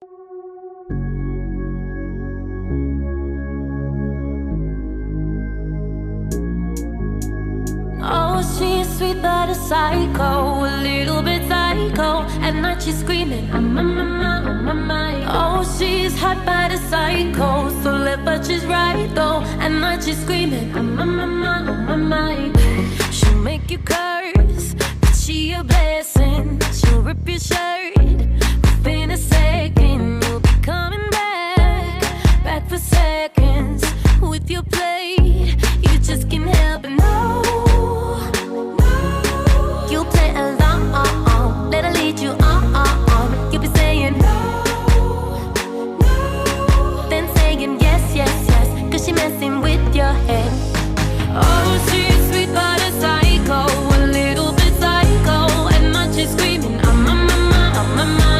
Oh, she's sweet but a psycho, a little bit psycho. At night she's screaming, I'm on my mind, on my mind. Oh, she's hot but a psycho, so left but she's right though. At night she's screaming, I'm on my mind, on my mind. She'll make you cry.